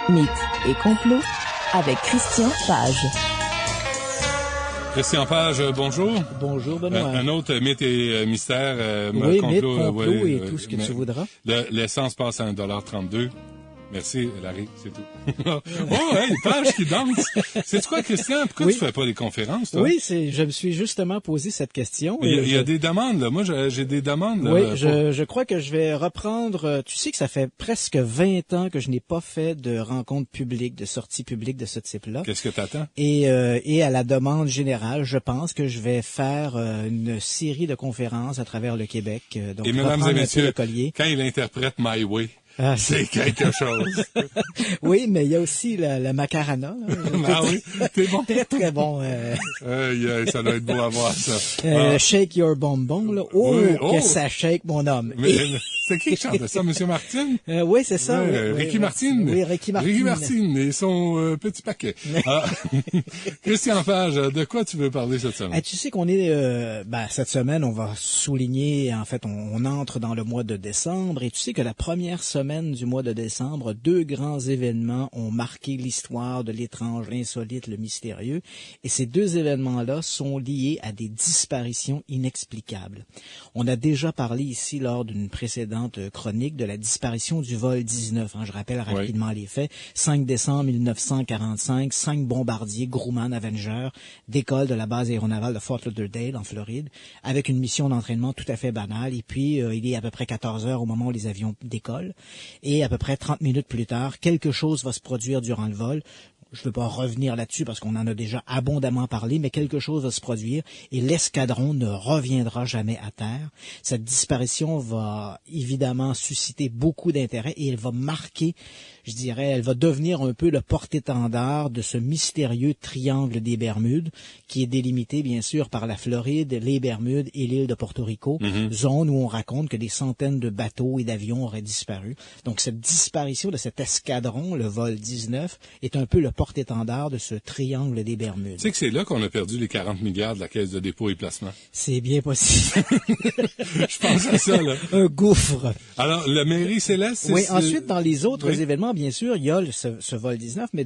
Mythes et complots avec Christian Page. Christian Page, bonjour. Bonjour, Benoît. Un autre mythe et mystère. Oui, complot, mythe, complot oui, et tout ce que tu voudras. L'essence passe à 1,32 $. Merci, Larry, c'est tout. Oh, hey, Page qui danse. C'est quoi, Christian? Pourquoi tu fais pas des conférences, toi? Oui, je me suis justement posé cette question. Il y a des demandes, là. Moi, j'ai des demandes. Là, oui, je crois que je vais reprendre... Tu sais que ça fait presque 20 ans que je n'ai pas fait de rencontres publiques, de sorties publiques de ce type-là. Qu'est-ce que t'attends? Et à la demande générale, je pense que je vais faire une série de conférences à travers le Québec. Donc, et mesdames et messieurs, le quand il interprète My Way... Ah, c'est quelque chose. Oui, mais il y a aussi la macarena. Ah oui, t'es bon. Très, très bon. Ça doit être beau à voir, ça. Shake your bonbon, là. Oh, oui, que ça shake, mon homme. Mais, c'est qui chante ça, Monsieur Martin? Oui, c'est ça. Ricky Martin. Oui, Ricky Martin. Ricky Martin et son petit paquet. Christian Page, de quoi tu veux parler cette semaine? Tu sais qu'on est... cette semaine, on va souligner, en fait, on entre dans le mois de décembre, et tu sais que la première semaine du mois de décembre, 2 grands événements ont marqué l'histoire de l'étrange, l'insolite, le mystérieux. Et ces 2 événements-là sont liés à des disparitions inexplicables. On a déjà parlé ici lors d'une précédente chronique de la disparition du vol 19. Je rappelle rapidement les faits. 5 décembre 1945, 5 bombardiers Grumman Avenger décollent de la base aéronavale de Fort Lauderdale en Floride avec une mission d'entraînement tout à fait banale. Et puis, il est à peu près 14 heures au moment où les avions décollent. Et à peu près 30 minutes plus tard, quelque chose va se produire durant le vol. Je ne veux pas revenir là-dessus parce qu'on en a déjà abondamment parlé, mais quelque chose va se produire et l'escadron ne reviendra jamais à terre. Cette disparition va évidemment susciter beaucoup d'intérêt et elle va marquer, je dirais, elle va devenir un peu le porte-étendard de ce mystérieux triangle des Bermudes qui est délimité bien sûr par la Floride, les Bermudes et l'île de Porto Rico, zone où on raconte que des centaines de bateaux et d'avions auraient disparu. Donc cette disparition de cet escadron, le vol 19, est un peu le porte-étendard de ce triangle des Bermudes. Tu sais que c'est là qu'on a perdu les 40 milliards de la Caisse de dépôt et placement. C'est bien possible. Je pense à ça, là. Un gouffre. Alors, la mairie céleste... Oui, ensuite, dans les autres événements, bien sûr, il y a ce vol 19, mais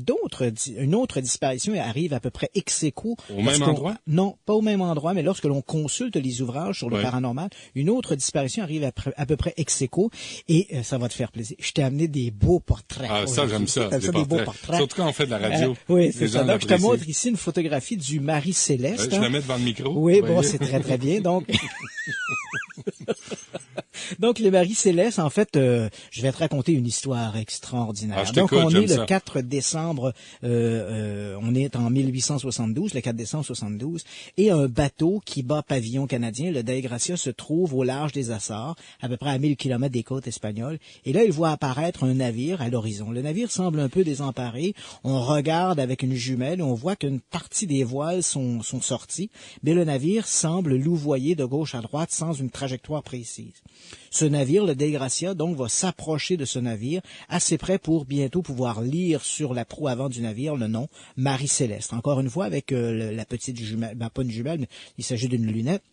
une autre disparition arrive à peu près ex aequo. Au même endroit? Non, pas au même endroit, mais lorsque l'on consulte les ouvrages sur le paranormal, une autre disparition arrive à peu près ex aequo, et ça va te faire plaisir. Je t'ai amené des beaux portraits. Ah, ça, j'aime ça, des beaux portraits. Surtout quand on fait de la radio. Oui, c'est ça. Donc, je te montre ici une photographie du Marie Céleste. Je la mets devant le micro. Oui, bon, c'est très, très bien. Donc... Donc, le Marie Céleste, en fait, je vais te raconter une histoire extraordinaire. Donc, on est le 4 décembre, on est en 1872, le 4 décembre 72, et un bateau qui bat pavillon canadien, le Dei Gracia, se trouve au large des Açores, à peu près à 1000 kilomètres des côtes espagnoles. Et là, il voit apparaître un navire à l'horizon. Le navire semble un peu désemparé. On regarde avec une jumelle et on voit qu'une partie des voiles sont sorties, mais le navire semble louvoyer de gauche à droite sans une trajectoire précise. Ce navire, le Dei Gracia, donc, va s'approcher de ce navire assez près pour bientôt pouvoir lire sur la proue avant du navire le nom Marie Céleste. Encore une fois, avec la petite jumelle, pas une jumelle, mais il s'agit d'une lunette.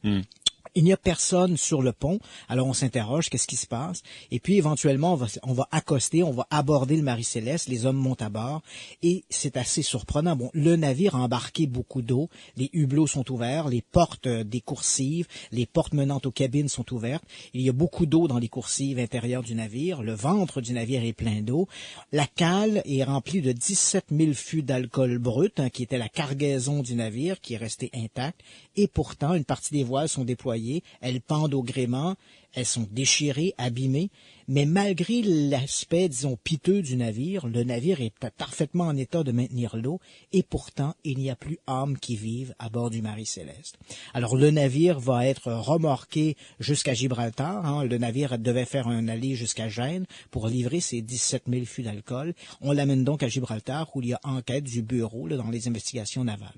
Il n'y a personne sur le pont, alors on s'interroge, qu'est-ce qui se passe? Et puis éventuellement, on va accoster, on va aborder le Marie Céleste, les hommes montent à bord, et c'est assez surprenant. Bon, le navire a embarqué beaucoup d'eau, les hublots sont ouverts, les portes des coursives, les portes menant aux cabines sont ouvertes, il y a beaucoup d'eau dans les coursives intérieures du navire, le ventre du navire est plein d'eau, la cale est remplie de 17 000 fûts d'alcool brut, qui était la cargaison du navire, qui est restée intacte, et pourtant, une partie des voiles sont déployées, elles pendent au gréement, elles sont déchirées, abîmées, mais malgré l'aspect, disons, piteux du navire, le navire est parfaitement en état de maintenir l'eau, et pourtant, il n'y a plus âme qui vive à bord du Marie Céleste. Alors, le navire va être remorqué jusqu'à Gibraltar, le navire devait faire un aller jusqu'à Gênes pour livrer ses 17 000 fûts d'alcool. On l'amène donc à Gibraltar, où il y a enquête du bureau dans les investigations navales.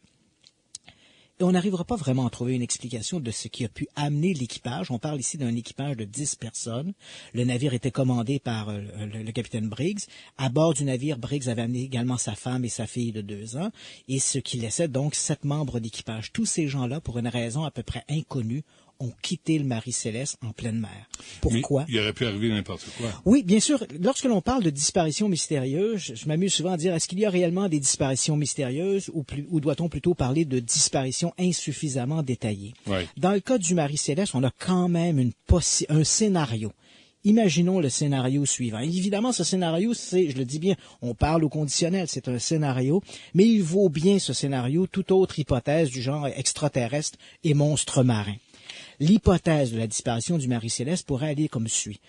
Et on n'arrivera pas vraiment à trouver une explication de ce qui a pu amener l'équipage. On parle ici d'un équipage de 10 personnes. Le navire était commandé par le capitaine Briggs. À bord du navire, Briggs avait amené également sa femme et sa fille de 2 ans, et ce qui laissait donc 7 membres d'équipage. Tous ces gens-là, pour une raison à peu près inconnue, ont quitté le Marie Céleste en pleine mer. Pourquoi? Mais il aurait pu arriver n'importe quoi. Oui, bien sûr. Lorsque l'on parle de disparitions mystérieuses, je m'amuse souvent à dire, est-ce qu'il y a réellement des disparitions mystérieuses ou doit-on plutôt parler de disparitions insuffisamment détaillées? Ouais. Dans le cas du Marie Céleste, on a quand même un scénario. Imaginons le scénario suivant. Évidemment, ce scénario, je le dis bien, on parle au conditionnel, c'est un scénario, mais il vaut bien ce scénario toute autre hypothèse du genre extraterrestre et monstre marin. L'hypothèse de la disparition du Marie Céleste pourrait aller comme suit.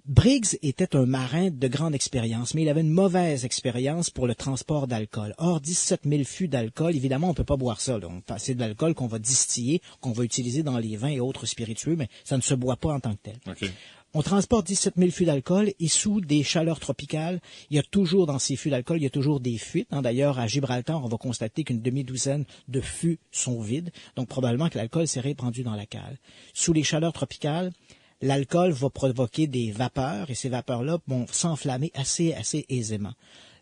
Briggs était un marin de grande expérience, mais il avait une mauvaise expérience pour le transport d'alcool. Or, 17 000 fûts d'alcool, évidemment, on ne peut pas boire ça. C'est de l'alcool qu'on va distiller, qu'on va utiliser dans les vins et autres spiritueux, mais ça ne se boit pas en tant que tel. Okay. On transporte 17 000 fûts d'alcool et sous des chaleurs tropicales, il y a toujours dans ces fûts d'alcool, il y a toujours des fuites. D'ailleurs, à Gibraltar, on va constater qu'une demi-douzaine de fûts sont vides, donc probablement que l'alcool s'est répandu dans la cale. Sous les chaleurs tropicales, l'alcool va provoquer des vapeurs et ces vapeurs-là vont s'enflammer assez aisément.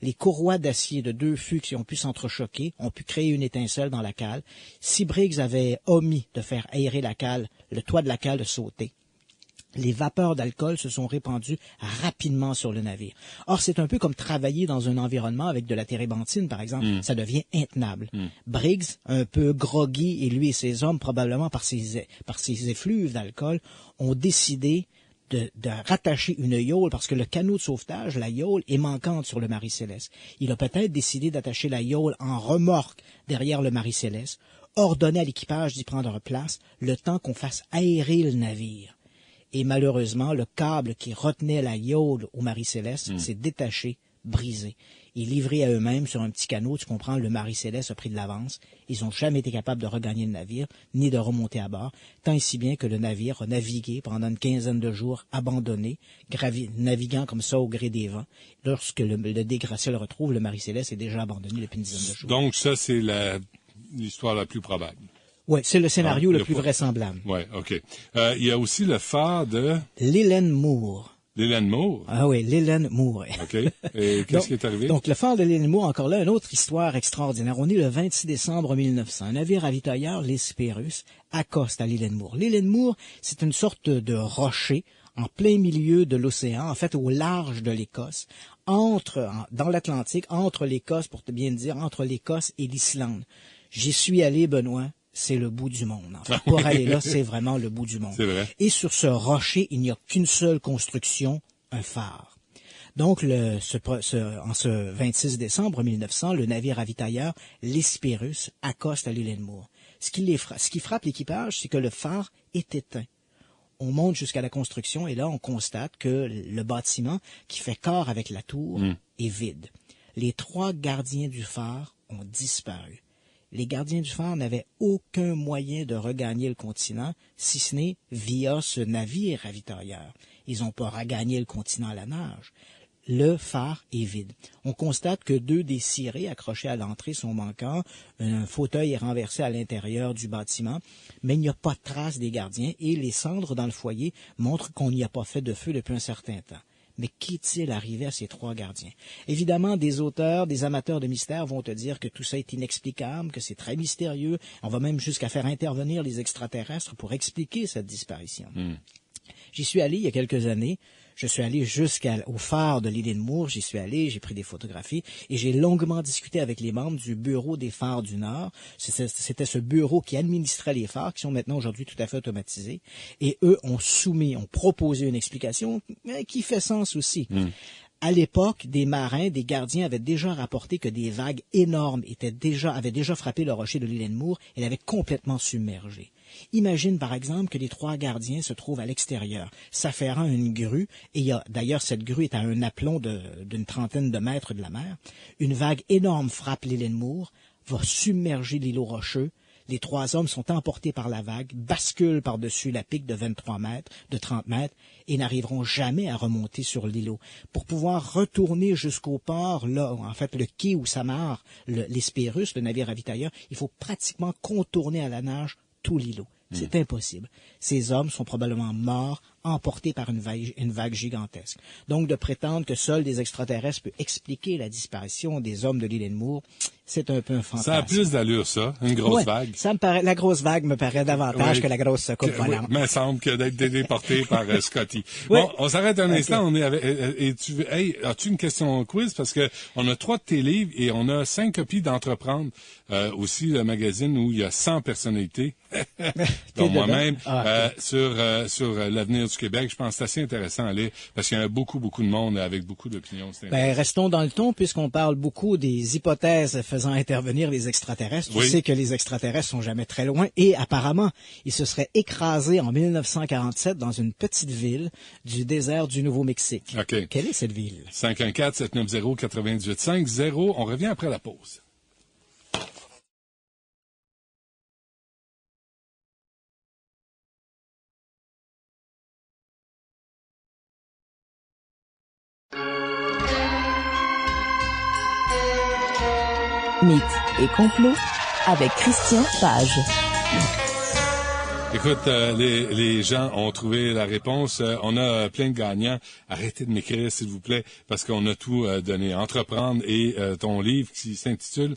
Les courroies d'acier de 2 fûts qui ont pu s'entrechoquer ont pu créer une étincelle dans la cale. Si Briggs avait omis de faire aérer la cale, le toit de la cale a sauté. Les vapeurs d'alcool se sont répandues rapidement sur le navire. Or, c'est un peu comme travailler dans un environnement avec de la térébenthine, par exemple. Ça devient intenable. Briggs, un peu groggy, et lui et ses hommes, probablement par ses effluves d'alcool, ont décidé de rattacher une yaule, parce que le canot de sauvetage, la yaule, est manquante sur le Marie Céleste. Il a peut-être décidé d'attacher la yaule en remorque derrière le Marie Céleste, ordonner à l'équipage d'y prendre place, le temps qu'on fasse aérer le navire. Et malheureusement, le câble qui retenait la yaule au Marie Céleste s'est détaché, brisé. Et livré à eux-mêmes sur un petit canot, tu comprends, le Marie Céleste a pris de l'avance. Ils n'ont jamais été capables de regagner le navire, ni de remonter à bord, tant et si bien que le navire a navigué pendant une quinzaine de jours, abandonné, naviguant comme ça au gré des vents. Lorsque le dégracié le retrouve, le Marie Céleste est déjà abandonné depuis une dizaine de jours. Donc ça, c'est l'histoire la plus probable. Oui, c'est le scénario le plus vraisemblable. Oui, OK. Il y a aussi le phare de... L'Hélène Moore. L'Hélène Moore? Ah oui, l'Hélène Moore. OK. Et qu'est-ce qui est arrivé? Donc, le phare de l'Hélène Moore, encore là, une autre histoire extraordinaire. On est le 26 décembre 1900. Un navire ravitailleur, l'Hespérus, accoste à l'Hélène Moore. L'Hélène Moore, c'est une sorte de rocher en plein milieu de l'océan, en fait, au large de l'Écosse, dans l'Atlantique, entre l'Écosse, pour te bien dire, entre l'Écosse et l'Islande. J'y suis allé, Benoît. C'est le bout du monde. En fait, pour aller là, c'est vraiment le bout du monde. C'est vrai. Et sur ce rocher, il n'y a qu'une seule construction, un phare. Donc, en ce 26 décembre 1900, le navire ravitailleur, l'Hespérus, accoste à l'Hélène Moore. Ce qui frappe l'équipage, c'est que le phare est éteint. On monte jusqu'à la construction et là, on constate que le bâtiment qui fait corps avec la tour est vide. Les 3 gardiens du phare ont disparu. Les gardiens du phare n'avaient aucun moyen de regagner le continent, si ce n'est via ce navire ravitailleur. Ils n'ont pas regagné le continent à la nage. Le phare est vide. On constate que 2 des cirés accrochés à l'entrée sont manquants. Un fauteuil est renversé à l'intérieur du bâtiment, mais il n'y a pas de trace des gardiens et les cendres dans le foyer montrent qu'on n'y a pas fait de feu depuis un certain temps. Mais qu'est-il arrivé à ces 3 gardiens? Évidemment, des auteurs, des amateurs de mystère vont te dire que tout ça est inexplicable, que c'est très mystérieux. On va même jusqu'à faire intervenir les extraterrestres pour expliquer cette disparition. J'y suis allé il y a quelques années. Je suis allé jusqu'au phare de l'Hélène Moore. J'y suis allé, j'ai pris des photographies et j'ai longuement discuté avec les membres du bureau des phares du Nord. C'était ce bureau qui administrait les phares, qui sont maintenant aujourd'hui tout à fait automatisés. Et eux ont proposé une explication qui fait sens aussi. À l'époque, des marins, des gardiens avaient déjà rapporté que des vagues énormes avaient déjà frappé le rocher de l'Hélène Moore et l'avaient complètement submergé. Imagine, par exemple, que les 3 gardiens se trouvent à l'extérieur, s'affairant une grue, et d'ailleurs, cette grue est à un aplomb d'une trentaine de mètres de la mer. Une vague énorme frappe l'Hélène Moore, va submerger l'îlot rocheux. Les 3 hommes sont emportés par la vague, basculent par-dessus la pique de 23 mètres, de 30 mètres, et n'arriveront jamais à remonter sur l'îlot. Pour pouvoir retourner jusqu'au port, là, en fait, le quai où s'amarre l'Hespérus, le navire ravitailleur, il faut pratiquement contourner à la nage tout l'îlot. C'est impossible. Ces hommes sont probablement morts emportés par une vague gigantesque. Donc, de prétendre que seuls des extraterrestres peuvent expliquer la disparition des hommes de l'île Edmoor, c'est un peu un fantasme. Ça a plus d'allure, ça, une grosse vague. Ça me paraît, la grosse vague me paraît davantage que la grosse coupe volante. Oui, me semble que d'être déporté par Scotty. Bon, on s'arrête un instant. On est avec, as-tu une question quiz? Parce que on a 3 de tes livres et on a 5 copies d'Entreprendre, aussi le magazine où il y a 100 personnalités, dont moi-même, sur l'avenir du Québec. Je pense que c'est assez intéressant à lire parce qu'il y a beaucoup de monde avec beaucoup d'opinions. Restons dans le ton puisqu'on parle beaucoup des hypothèses faisant intervenir les extraterrestres. Tu sais que les extraterrestres sont jamais très loin et apparemment, ils se seraient écrasés en 1947 dans une petite ville du désert du Nouveau-Mexique. Okay. Quelle est cette ville? 514-790-9850. On revient après la pause. Mythes et complots avec Christian Page. Écoute, les gens ont trouvé la réponse. On a plein de gagnants. Arrêtez de m'écrire, s'il vous plaît, parce qu'on a tout donné. Entreprendre et ton livre qui s'intitule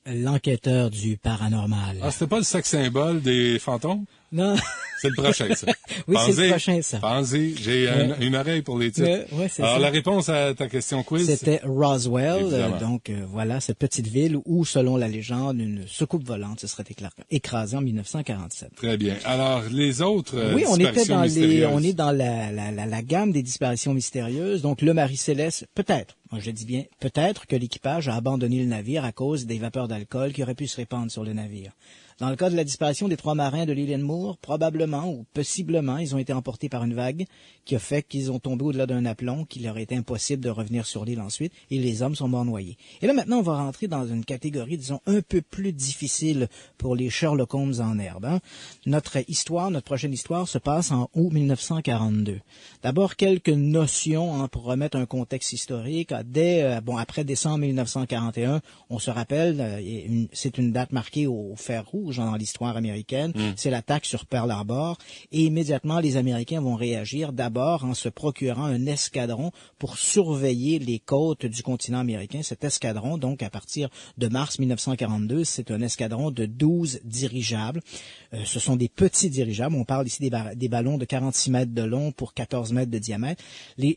L'enquêteur du paranormal. Ah, c'était pas le sex symbole des fantômes? Non. C'est le prochain, ça. Oui, c'est le prochain, ça. Pensez, j'ai une oreille pour les titres. Alors, la réponse à ta question quiz? C'était Roswell. Donc, voilà, cette petite ville où, selon la légende, une soucoupe volante se serait écrasée en 1947. Très bien. Alors, les autres oui, on disparitions était mystérieuses. On est dans la gamme des disparitions mystérieuses. Donc, le Marie Céleste, peut-être. Moi, je dis bien, peut-être que l'équipage a abandonné le navire à cause des vapeurs d'alcool qui auraient pu se répandre sur le navire. Dans le cas de la disparition des 3 marins de l'île Edmoor, probablement ou possiblement, ils ont été emportés par une vague qui a fait qu'ils ont tombé au-delà d'un aplomb, qu'il leur était impossible de revenir sur l'île ensuite, et les hommes sont morts noyés. Et là, maintenant, on va rentrer dans une catégorie, disons, un peu plus difficile pour les Sherlock Holmes en herbe. Hein. Notre prochaine histoire, se passe en août 1942. D'abord, quelques notions pour remettre un contexte historique. Après décembre 1941, on se rappelle, c'est une date marquée au fer rouge dans l'histoire américaine. C'est l'attaque sur Pearl Harbor. Et immédiatement, les Américains vont réagir d'abord en se procurant un escadron pour surveiller les côtes du continent américain. Cet escadron, donc, à partir de mars 1942, c'est un escadron de 12 dirigeables. Ce sont des petits dirigeables. On parle ici des ballons de 46 mètres de long pour 14 mètres de diamètre.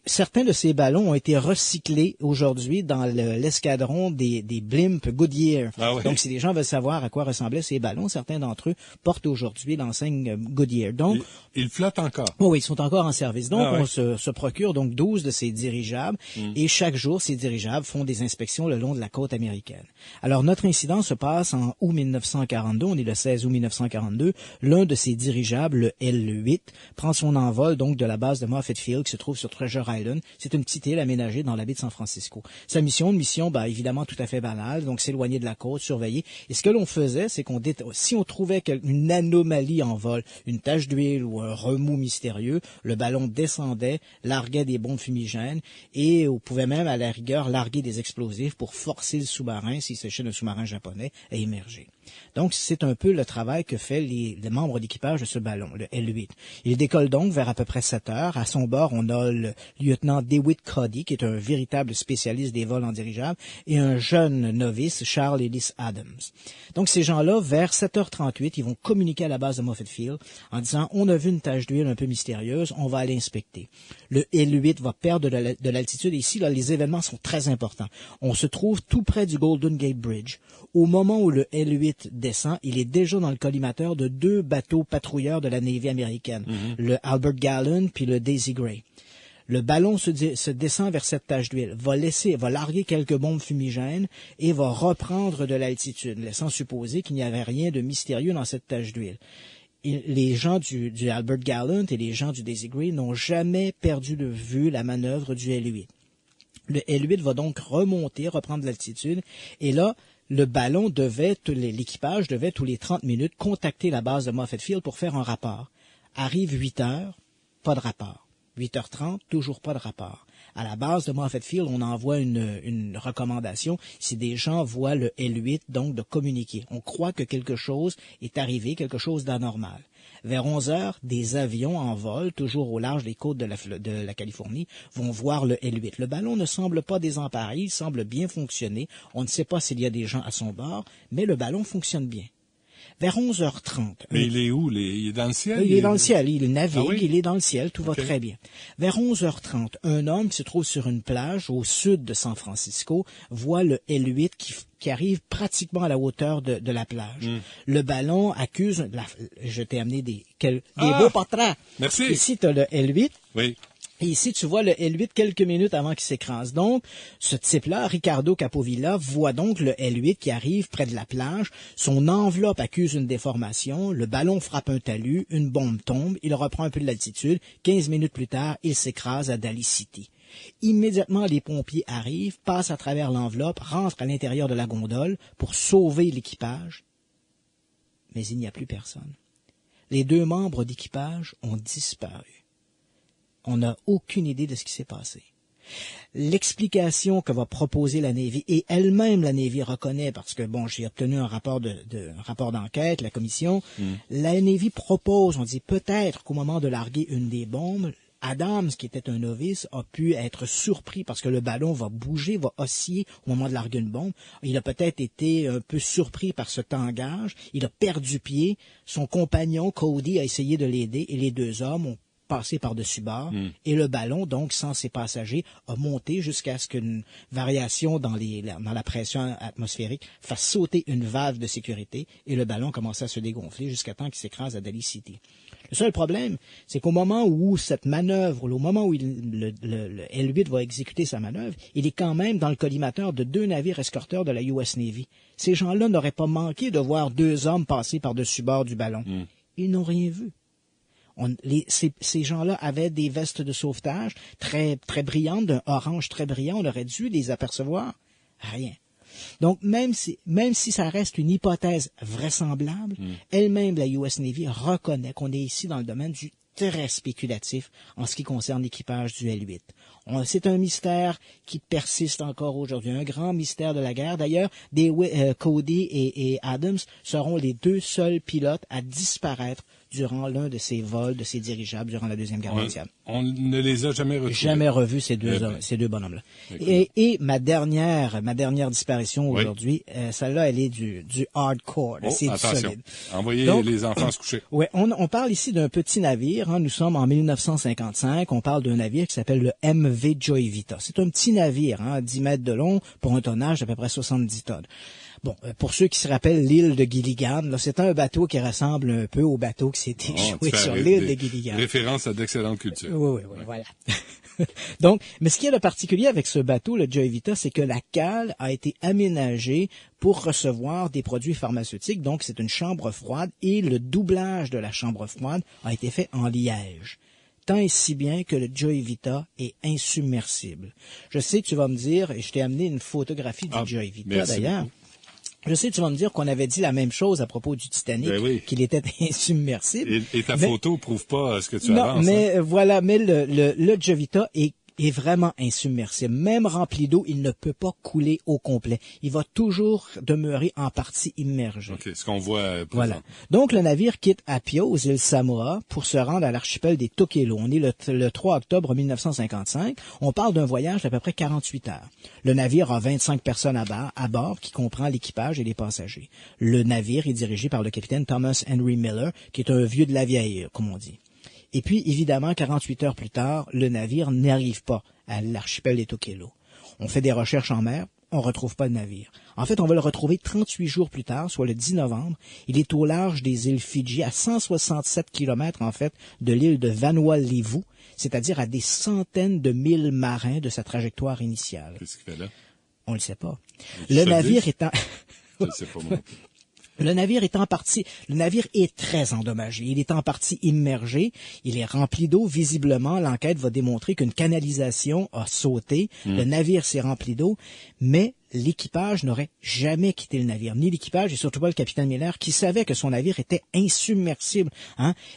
Certains de ces ballons ont été recyclés aujourd'hui dans l'escadron des blimps Goodyear. Ah oui. Donc, si les gens veulent savoir à quoi ressemblaient ces ballons, certains d'entre eux portent aujourd'hui l'enseigne Goodyear. Donc, ils flottent encore. Oui, ils sont encore en service. Donc, on se procure donc 12 de ces dirigeables et chaque jour, ces dirigeables font des inspections le long de la côte américaine. Alors, notre incident se passe en août 1942. On est le 16 août 1942. L'un de ces dirigeables, le L8, prend son envol donc de la base de Moffett Field qui se trouve sur Treasure Island. C'est une petite île aménagée dans la baie de San Francisco. Sa mission, évidemment tout à fait banale, donc s'éloigner de la côte, surveiller. Et ce que l'on faisait, c'est si on trouvait une anomalie en vol, une tache d'huile ou un remous mystérieux, le ballon descendait, larguait des bombes fumigènes et on pouvait même à la rigueur larguer des explosifs pour forcer le sous-marin, s'il s'agissait d'un sous-marin japonais, à émerger. Donc, c'est un peu le travail que fait les membres d'équipage de ce ballon, le L8. Il décolle donc vers à peu près 7 heures. À son bord, on a le lieutenant DeWitt Cody, qui est un véritable spécialiste des vols en dirigeable, et un jeune novice, Charles Ellis Adams. Donc, ces gens-là, vers 7h38, ils vont communiquer à la base de Moffett Field en disant « On a vu une tache d'huile un peu mystérieuse, on va aller inspecter. » Le L8 va perdre de l'altitude. Et ici, là, les événements sont très importants. On se trouve tout près du Golden Gate Bridge. Au moment où le L8 descend, il est déjà dans le collimateur de 2 bateaux patrouilleurs de la Navy américaine, le Albert Gallen puis le Daisy Gray. Le ballon se descend vers cette tache d'huile, va larguer quelques bombes fumigènes et va reprendre de l'altitude, laissant supposer qu'il n'y avait rien de mystérieux dans cette tache d'huile. Les gens du Albert Gallant et les gens du Daisy Gray n'ont jamais perdu de vue la manœuvre du L8. Le L8 va donc reprendre de l'altitude, et là, l'équipage devait tous les 30 minutes contacter la base de Moffett Field pour faire un rapport. Arrive 8 heures, pas de rapport. 8h30, toujours pas de rapport. À la base de Moffett Field, on envoie une recommandation. Si des gens voient le L8, donc de communiquer. On croit que quelque chose est arrivé, quelque chose d'anormal. Vers 11 heures, des avions en vol, toujours au large des côtes de la Californie, vont voir le L-8. Le ballon ne semble pas désemparé, il semble bien fonctionner. On ne sait pas s'il y a des gens à son bord, mais le ballon fonctionne bien. Vers 11h30... Mais il est où? Il est dans le ciel? Il est dans le ciel, il navigue, il est dans le ciel, tout va très bien. Vers 11h30, un homme qui se trouve sur une plage au sud de San Francisco voit le L-8 qui arrive pratiquement à la hauteur de la plage. Le ballon accuse... Je t'ai amené des beaux portraits. Merci. Ici, tu as le L-8. Oui. Et ici, tu vois le L-8 quelques minutes avant qu'il s'écrase. Donc, ce type-là, Ricardo Capovilla, voit donc le L-8 qui arrive près de la plage. Son enveloppe accuse une déformation. Le ballon frappe un talus. Une bombe tombe. Il reprend un peu de l'altitude. 15 minutes plus tard, il s'écrase à Daly City. Immédiatement, les pompiers arrivent, passent à travers l'enveloppe, rentrent à l'intérieur de la gondole pour sauver l'équipage. Mais il n'y a plus personne. Les 2 membres d'équipage ont disparu. On n'a aucune idée de ce qui s'est passé. L'explication que va proposer la Navy, et elle-même la Navy reconnaît, parce que bon, j'ai obtenu un rapport d'enquête, la commission, la Navy propose, on dit peut-être qu'au moment de larguer une des bombes, Adams, qui était un novice, a pu être surpris parce que le ballon va bouger, va osciller au moment de larguer une bombe. Il a peut-être été un peu surpris par ce tangage. Il a perdu pied. Son compagnon, Cody, a essayé de l'aider et les 2 hommes ont passé par-dessus bord, et le ballon, donc, sans ses passagers, a monté jusqu'à ce qu'une variation dans la pression atmosphérique fasse sauter une valve de sécurité, et le ballon commence à se dégonfler jusqu'à temps qu'il s'écrase à Daly City. Le seul problème, c'est qu'au moment où cette manœuvre, au moment où le L-8 va exécuter sa manœuvre, il est quand même dans le collimateur de 2 navires escorteurs de la US Navy. Ces gens-là n'auraient pas manqué de voir 2 hommes passer par-dessus bord du ballon. Ils n'ont rien vu. Ces gens-là avaient des vestes de sauvetage très, très brillantes, d'un orange très brillant. On aurait dû les apercevoir. Rien. Donc, même si ça reste une hypothèse vraisemblable, elle-même, la US Navy, reconnaît qu'on est ici dans le domaine du très spéculatif en ce qui concerne l'équipage du L-8. C'est un mystère qui persiste encore aujourd'hui, un grand mystère de la guerre. D'ailleurs, Cody et Adams seront les 2 seuls pilotes à disparaître durant l'un de ces vols, de ces dirigeables durant la Deuxième Guerre mondiale. On ne les a jamais retrouvés. Jamais revus, ces deux bonhommes-là. Et ma dernière disparition aujourd'hui, celle-là, elle est du hardcore. C'est du solide. Envoyez les enfants se coucher. Ouais, on parle ici d'un petit navire. Nous sommes en 1955. On parle d'un navire qui s'appelle le MV Joy Vita. C'est un petit navire, 10 mètres de long pour un tonnage d'à peu près 70 tonnes. Bon, pour ceux qui se rappellent l'île de Gilligan, là, c'est un bateau qui ressemble un peu au bateau qui s'est échoué sur l'île de Gilligan. Référence à d'excellentes cultures. Oui, voilà. Donc, mais ce qui est de particulier avec ce bateau, le Joy Vita, c'est que la cale a été aménagée pour recevoir des produits pharmaceutiques. Donc, c'est une chambre froide et le doublage de la chambre froide a été fait en liège. Tant et si bien que le Joy Vita est insubmersible. Je sais que tu vas me dire, et je t'ai amené une photographie du Joy Vita d'ailleurs. Beaucoup. Je sais, tu vas me dire qu'on avait dit la même chose à propos du Titanic, qu'il était insubmersible. Et ta photo prouve pas ce que tu avances. Non, mais voilà, mais le Joy Vita est vraiment insubmersible. Même rempli d'eau, il ne peut pas couler au complet. Il va toujours demeurer en partie immergé. OK, ce qu'on voit Voilà. Donc, le navire quitte Apia, aux îles Samoa, pour se rendre à l'archipel des Tokelau. On est le 3 octobre 1955. On parle d'un voyage d'à peu près 48 heures. Le navire a 25 personnes à bord, qui comprend l'équipage et les passagers. Le navire est dirigé par le capitaine Thomas Henry Miller, qui est un vieux de la vieille, comme on dit. Et puis, évidemment, 48 heures plus tard, le navire n'arrive pas à l'archipel des Tokelau. On fait des recherches en mer, on retrouve pas le navire. En fait, on va le retrouver 38 jours plus tard, soit le 10 novembre. Il est au large des îles Fidji, à 167 kilomètres, en fait, de l'île de Vanuatu, c'est-à-dire à des centaines de milles marins de sa trajectoire initiale. Qu'est-ce qu'il fait là? On le sait pas. Le navire étant... Je ne sais pas, moi. Le navire est très endommagé. Il est en partie immergé. Il est rempli d'eau. Visiblement, l'enquête va démontrer qu'une canalisation a sauté. Le navire s'est rempli d'eau, mais l'équipage n'aurait jamais quitté le navire. Ni l'équipage et surtout pas le capitaine Miller, qui savait que son navire était insubmersible.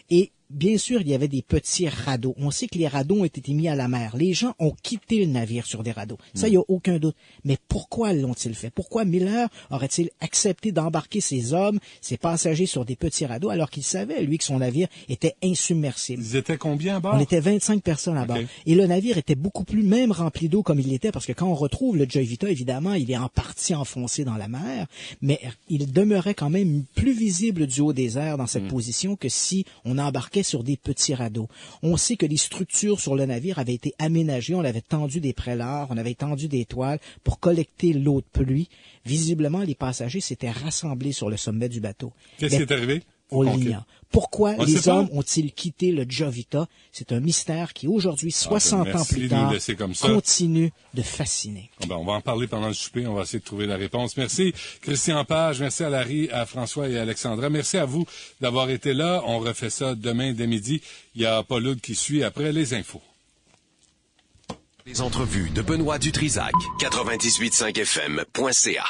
Et bien sûr, il y avait des petits radeaux. On sait que les radeaux ont été mis à la mer. Les gens ont quitté le navire sur des radeaux. Ça, il n'y a aucun doute. Mais pourquoi l'ont-ils fait? Pourquoi Miller aurait-il accepté d'embarquer ses hommes, ses passagers sur des petits radeaux, alors qu'il savait, lui, que son navire était insubmersible? Ils étaient combien à bord? On était 25 personnes à bord. Et le navire était beaucoup plus même rempli d'eau comme il l'était, parce que quand on retrouve le Joy Vita, évidemment, il est en partie enfoncé dans la mer, mais il demeurait quand même plus visible du haut des airs dans cette position que si on embarquait sur des petits radeaux. On sait que les structures sur le navire avaient été aménagées, on avait tendu des prélards, on avait tendu des toiles pour collecter l'eau de pluie. Visiblement, les passagers s'étaient rassemblés sur le sommet du bateau. Qu'est-ce qui est arrivé? On l'ignore. Pourquoi les hommes ont-ils quitté le Jovita? C'est un mystère qui, aujourd'hui, 60 ans plus tard, continue de fasciner. On va en parler pendant le souper. On va essayer de trouver la réponse. Merci, Christian Page. Merci à Larry, à François et à Alexandra. Merci à vous d'avoir été là. On refait ça demain dès midi. Il y a Paul Hood qui suit après les infos. Les entrevues de Benoît Dutrisac. 98.5fm.ca